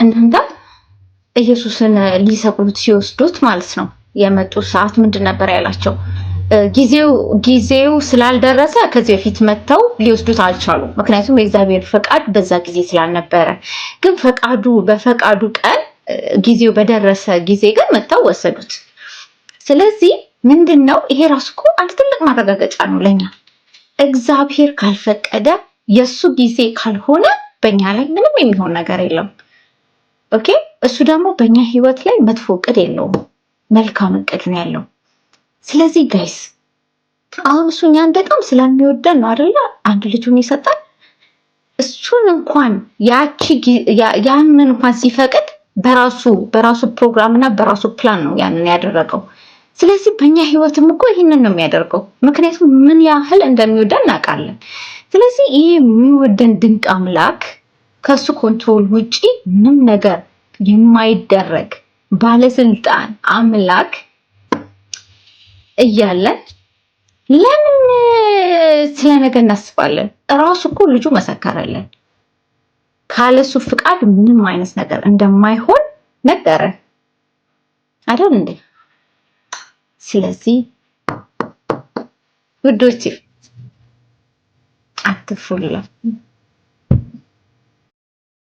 እናንተ ኢየሱስን ሊሰቅሉት ሲወስዱት ማለት ነው የመጡ ሰዓት ምንድን ነበር ያላቸው? ጊዜው ስላልደረሰ ከዚህ በፊት መተው ሊወስዱት አልቻሉም። ምክንያቱም የእግዚአብሔር ፈቃድ በዛ ጊዜ ስላልነበረ። ግን በፈቃዱ ቀን ጊዜው በደረሰ ጊዜ ግን መተው ወሰዱት። ስለዚህ ምንድነው ይሄ? ራሱ እኮ አንድ ትልቅ ማረጋገጫ ነው ለኛ። እግዚአብሔር ካልፈቀደ የሱ ጊዜ ካልሆነ በእኛ ላይ ምንም የሚሆን ነገር የለም። ኦኬ። እሱ ደግሞ በእኛ ህይወት ላይ መጥፎ እቅድ የለውም፣ መልካም እቅድ ነው ያለው። ስለዚህ ጋይስ አሁን እሱ እኛን በጣም ስለሚወደን ነው አይደለ አንድ ልጁን ይሰጣል። እሱን እንኳን ያንን እንኳን ሲፈቅድ በራሱ ፕሮግራም እና በራሱ ፕላን ነው ያንን ያደረገው። ስለዚህ በእኛ ህይወትም እኮ ይህንን ነው የሚያደርገው፣ ምክንያቱም ምን ያህል እንደሚወደን እናውቃለን። ስለዚህ ይህ የሚወደን ድንቅ አምላክ ከሱ ኮንትሮል ውጪ ምንም ነገር የማይደረግ ባለስልጣን አምላክ እያለን ለምን ስለ ነገ እናስባለን? እራሱ እኮ ልጁ መሰከረልን። ካለሱ ፍቃድ ምንም አይነት ነገር እንደማይሆን ነገረን አይደል እንዴ? ስለዚህ ውዶቼ አትፍሩላ።